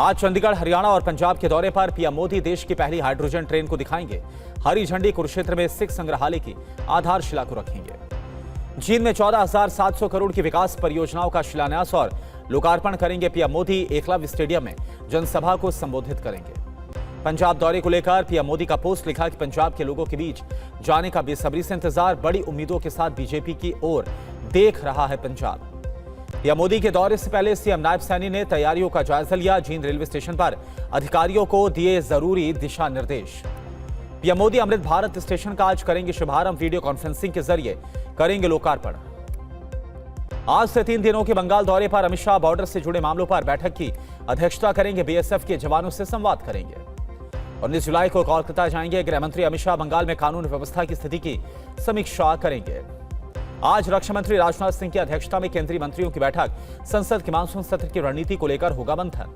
आज चंडीगढ़, हरियाणा और पंजाब के दौरे पर पीएम मोदी देश की पहली हाइड्रोजन ट्रेन को दिखाएंगे। हरी झंडी कुरुक्षेत्र में सिख संग्रहालय की आधारशिला को रखेंगे। जींद में 14,700 करोड़ की विकास परियोजनाओं का शिलान्यास और लोकार्पण करेंगे पीएम मोदी। एकलव्य स्टेडियम में जनसभा को संबोधित करेंगे। पंजाब दौरे को लेकर पीएम मोदी का पोस्ट लिखा कि पंजाब के लोगों के बीच जाने का बेसब्री से इंतजार, बड़ी उम्मीदों के साथ बीजेपी की ओर देख रहा है पंजाब। पीएम मोदी के दौरे से पहले सीएम नायब सैनी ने तैयारियों का जायजा लिया। जींद रेलवे स्टेशन पर अधिकारियों को दिए जरूरी दिशा निर्देश। पीएम मोदी अमृत भारत स्टेशन का आज करेंगे शुभारंभ। वीडियो कॉन्फ्रेंसिंग के जरिए करेंगे लोकार्पण। आज से 3 दिनों के बंगाल दौरे पर अमित शाह बॉर्डर से जुड़े मामलों पर बैठक की अध्यक्षता करेंगे। बीएसएफ के जवानों से संवाद करेंगे। 19 जुलाई को कोलकाता जाएंगे। गृह मंत्री अमित शाह बंगाल में कानून व्यवस्था की स्थिति की समीक्षा करेंगे। आज रक्षा मंत्री राजनाथ सिंह की अध्यक्षता में केंद्रीय मंत्रियों की बैठक। संसद के मानसून सत्र की रणनीति को लेकर होगा मंथन।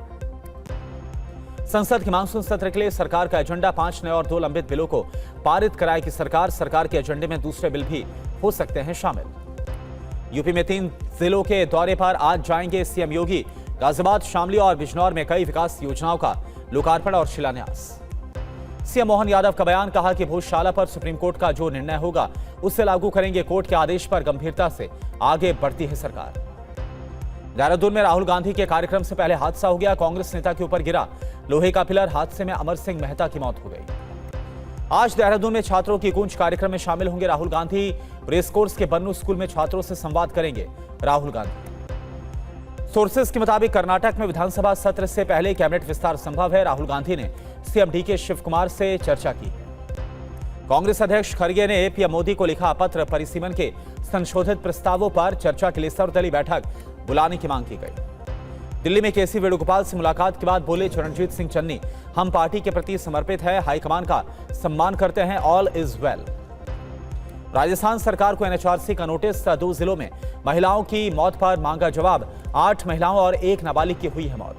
संसद के मानसून सत्र के लिए सरकार का एजेंडा 5 नए और 2 लंबित बिलों को पारित कराएगी सरकार के एजेंडे में दूसरे बिल भी हो सकते हैं शामिल। यूपी में 3 जिलों के दौरे पर आज जाएंगे सीएम योगी। गाजियाबाद, शामली और बिजनौर में कई विकास योजनाओं का लोकार्पण और शिलान्यास। सीएम मोहन यादव का बयान, कहा कि भोजशाला पर सुप्रीम कोर्ट का जो निर्णय होगा उसे लागू करेंगे। कोर्ट के आदेश पर गंभीरता से आगे बढ़ती है सरकार। देहरादून में राहुल गांधी के कार्यक्रम से पहले हादसा हो गया। कांग्रेस नेता के ऊपर गिरा लोहे का पिलर। हादसे में अमर सिंह मेहता की मौत हो गई। आज देहरादून में छात्रों की गूंज कार्यक्रम में शामिल होंगे राहुल गांधी। रेसकोर्स के बन्नू स्कूल में छात्रों से संवाद करेंगे राहुल गांधी। सोर्सेस के मुताबिक कर्नाटक में विधानसभा सत्र से पहले कैबिनेट विस्तार संभव है। राहुल गांधी ने सीएम डीके शिव कुमार से चर्चा की। कांग्रेस अध्यक्ष खड़गे ने पीएम मोदी को लिखा पत्र। परिसीमन के संशोधित प्रस्तावों पर चर्चा के लिए सर्वदलीय बैठक बुलाने की मांग की गई। दिल्ली में केसी वेणुगोपाल से मुलाकात के बाद बोले चरणजीत सिंह चन्नी, हम पार्टी के प्रति समर्पित है, हाईकमान का सम्मान करते हैं, ऑल इज वेल। राजस्थान सरकार को एनएचआरसी का नोटिस। 2 जिलों में महिलाओं की मौत पर मांगा जवाब। 8 महिलाओं और 1 नाबालिग की हुई है मौत।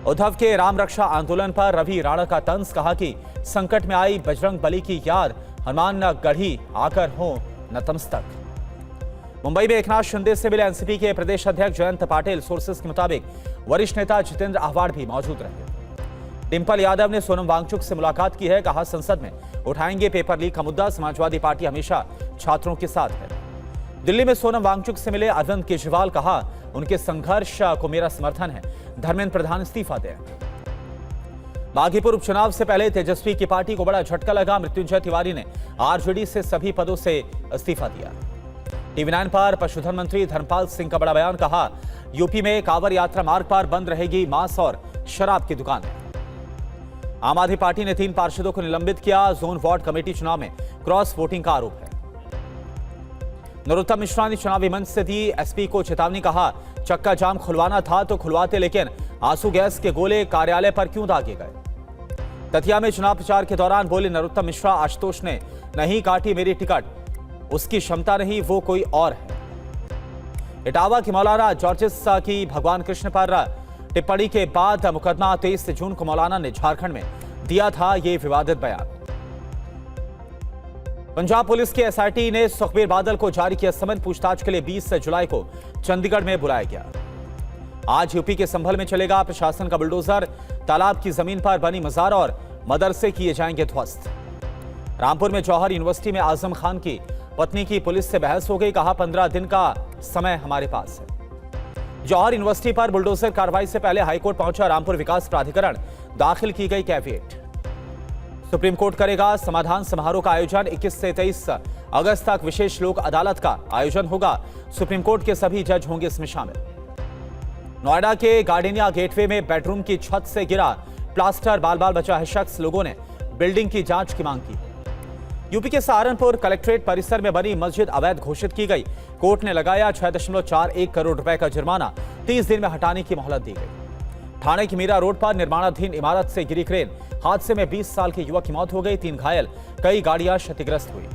उद्धव के राम रक्षा आंदोलन पर रवि राणा का तंज, कहा कि संकट में आई बजरंग बली की याद, हनुमान न गढ़ी आकर हो नतमस्तक। मुंबई में एकनाथ शिंदे से मिले एनसीपी के प्रदेश अध्यक्ष जयंत पाटिल। सोर्सेस के मुताबिक वरिष्ठ नेता जितेंद्र आह्वाड भी मौजूद रहे। डिंपल यादव ने सोनम वांगचुक से मुलाकात की है। कहा संसद में उठाएंगे पेपर लीक का मुद्दा। समाजवादी पार्टी हमेशा छात्रों के साथ है। दिल्ली में सोनम वांगचुक से मिले अरविंद केजरीवाल। कहा उनके संघर्ष को मेरा समर्थन है। धर्मेंद्र प्रधान इस्तीफा दें। बागीपुर उपचुनाव से पहले तेजस्वी की पार्टी को बड़ा झटका लगा। मृत्युंजय तिवारी ने आरजेडी से सभी पदों से इस्तीफा दिया। टीवी9 पर पशुधन मंत्री धर्मपाल सिंह का बड़ा बयान। कहा यूपी में कांवड़ यात्रा मार्ग पर बंद रहेगी मांस और शराब की दुकानें। आम आदमी पार्टी ने 3 पार्षदों को निलंबित किया। जोन वार्ड कमेटी चुनाव में क्रॉस वोटिंग का आरोप है। नरोत्तम मिश्रा ने चुनावी मंच से दी एसपी को चेतावनी। कहा चक्का जाम खुलवाना था तो खुलवाते, लेकिन आंसू गैस के गोले कार्यालय पर क्यों दागे गए। दतिया में चुनाव प्रचार के दौरान बोले नरोत्तम मिश्रा, आशुतोष ने नहीं काटी मेरी टिकट, उसकी क्षमता नहीं, वो कोई और है। इटावा की मौलाना जॉर्जिस की भगवान कृष्ण पर टिप्पणी के बाद मुकदमा 23 जून को मौलाना ने झारखंड में दिया था ये विवादित बयान। पंजाब पुलिस की एसआईटी ने सुखबीर बादल को जारी किया समन। पूछताछ के लिए 20 जुलाई को चंडीगढ़ में बुलाया गया। आज यूपी के संभल में चलेगा प्रशासन का बुलडोजर। तालाब की जमीन पर बनी मजार और मदरसे किए जाएंगे ध्वस्त। रामपुर में जौहर यूनिवर्सिटी में आजम खान की पत्नी की पुलिस से बहस हो गई। कहा 15 दिन का समय हमारे पास है। जौहर यूनिवर्सिटी पर बुलडोजर कार्रवाई से पहले हाईकोर्ट पहुंचा रामपुर विकास प्राधिकरण। दाखिल की गई कैविएट। सुप्रीम कोर्ट करेगा समाधान समारोह का आयोजन। 21 से 23 अगस्त तक विशेष लोक अदालत का आयोजन होगा। सुप्रीम कोर्ट के सभी जज होंगे इसमें शामिल। नोएडा के गार्डेनिया गेटवे में बेडरूम की छत से गिरा प्लास्टर, बाल बाल बचा है शख्स। लोगों ने बिल्डिंग की जांच की मांग की। यूपी के सहारनपुर कलेक्ट्रेट परिसर में बनी मस्जिद अवैध घोषित की गई। कोर्ट ने लगाया 6.41 करोड़ रुपए का जुर्माना। 30 दिन में हटाने की मोहलत दी गई। ठाणे की मीरा रोड पर निर्माणाधीन इमारत से गिरी क्रेन। हादसे में 20 साल के युवक की मौत हो गई, 3 घायल, कई गाड़ियां क्षतिग्रस्त हुई।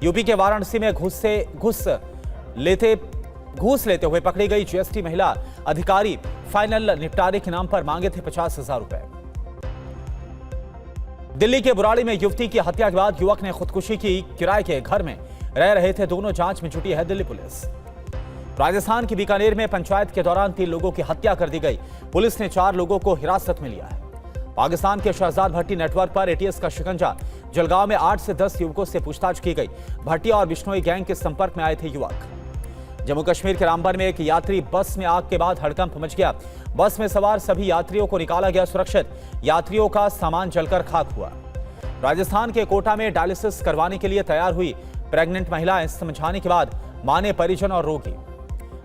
यूपी के वाराणसी में घूस लेते हुए पकड़ी गई जीएसटी महिला अधिकारी। फाइनल निपटारे के नाम पर मांगे थे 50,000 रुपए। दिल्ली के बुराड़ी में युवती की हत्या के बाद युवक ने खुदकुशी की। किराए के घर में रह रहे थे दोनों। जांच में जुटी है दिल्ली पुलिस। राजस्थान के बीकानेर में पंचायत के दौरान 3 लोगों की हत्या कर दी गई। पुलिस ने 4 लोगों को हिरासत में लिया है। पाकिस्तान के शहजाद भट्टी नेटवर्क पर एटीएस का शिकंजा। जलगांव में 8 से 10 युवकों से पूछताछ की गई। भट्टी और बिश्नोई गैंग के संपर्क में आए थे युवक। जम्मू कश्मीर के रामबन में एक यात्री बस में आग के बाद हड़कंप मच गया। बस में सवार सभी यात्रियों को निकाला गया सुरक्षित। यात्रियों का सामान जलकर खाक हुआ। राजस्थान के कोटा में डायलिसिस करवाने के लिए तैयार हुई प्रेग्नेंट महिलाएं समझाने के बाद माने परिजन और रोगी।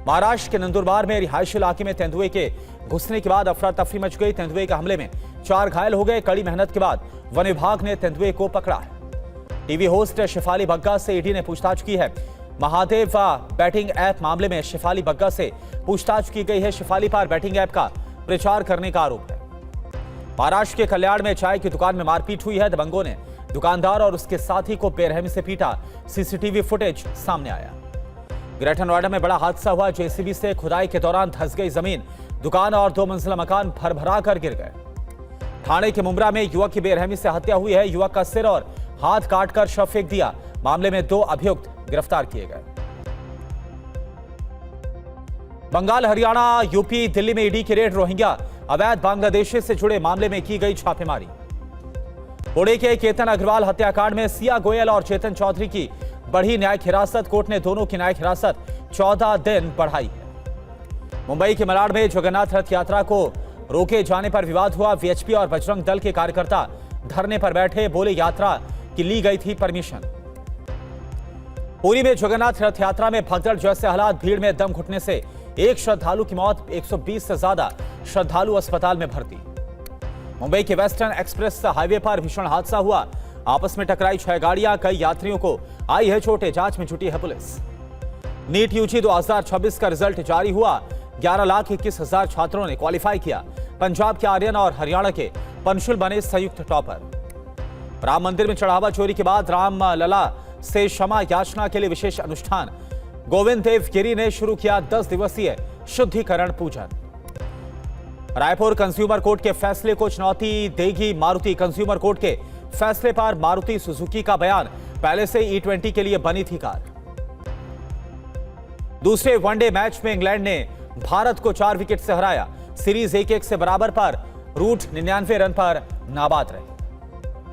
महाराष्ट्र के नंदुरबार में रिहायशी इलाके में तेंदुए के घुसने के बाद अफरा तफरी मच गई। तेंदुए के हमले में 4 घायल हो गए। कड़ी मेहनत के बाद वन विभाग ने तेंदुए को पकड़ा है। टीवी होस्ट शेफाली बग्गा से ईडी ने पूछताछ की है। महादेव बैटिंग ऐप मामले में शेफाली बग्गा से पूछताछ की गई है। शेफाली पर बैटिंग ऐप का प्रचार करने का आरोप है। महाराष्ट्र के कल्याण में चाय की दुकान में मारपीट हुई है। दबंगों ने दुकानदार और उसके साथी को बेरहमी से पीटा। सीसीटीवी फुटेज सामने आया। ग्रेटर नोएडा में बड़ा हादसा हुआ। जेसीबी से खुदाई के दौरान धंस गई जमीन। दुकान और 2 मंजिला मकान भरभरा कर गिर गए। ठाणे के मुंब्रा में युवक की बेरहमी से हत्या हुई है। युवक का सिर और हाथ काटकर शव फेंक दिया। मामले में 2 अभियुक्त गिरफ्तार किए गए। बंगाल, हरियाणा, यूपी, दिल्ली में ईडी की रेड। रोहिंग्या अवैध बांग्लादेशी से जुड़े मामले में की गई छापेमारी। पुणे के केतन अग्रवाल हत्याकांड में सिया गोयल और चेतन चौधरी की बढ़ी न्यायिक हिरासत। कोर्ट ने दोनों की न्यायिक हिरासत 14 दिन बढ़ाई है। मुंबई के मलाड में जगन्नाथ रथ यात्रा को रोके जाने पर विवाद हुआ। वीएचपी और बजरंग दल के कार्यकर्ता धरने पर बैठे। बोले यात्रा की ली गई थी परमिशन। पुरी में जगन्नाथ रथ यात्रा में भगदड़ जैसे हालात। भीड़ में दम घुटने से एक श्रद्धालु की मौत। 120 से ज्यादा श्रद्धालु अस्पताल में भर्ती। मुंबई के वेस्टर्न एक्सप्रेस हाईवे पर भीषण हादसा हुआ। आपस में टकराई 6 गाड़ियां। कई यात्रियों को आई है चोटें। जांच में जुटी है पुलिस। नीट यूजी 2026 का रिजल्ट जारी हुआ। 11,21,000 छात्रों ने क्वालिफाई किया। पंजाब के आर्यन और हरियाणा के पंशुल बने संयुक्त टॉपर। राम मंदिर में चढ़ावा चोरी के बाद राम लला से क्षमा याचना के लिए विशेष अनुष्ठान। गोविंद देव गिरी ने शुरू किया 10 दिवसीय शुद्धिकरण पूजन। रायपुर कंज्यूमर कोर्ट के फैसले को चुनौती देगी मारुति। कंज्यूमर कोर्ट के फैसले पर मारुति सुजुकी का बयान। पहले से E20 के लिए बनी थी कार। दूसरे वनडे मैच में इंग्लैंड ने भारत को 4 विकेट से हराया। सीरीज 1-1 से बराबर पर रूट 99 रन पर नाबाद रहे।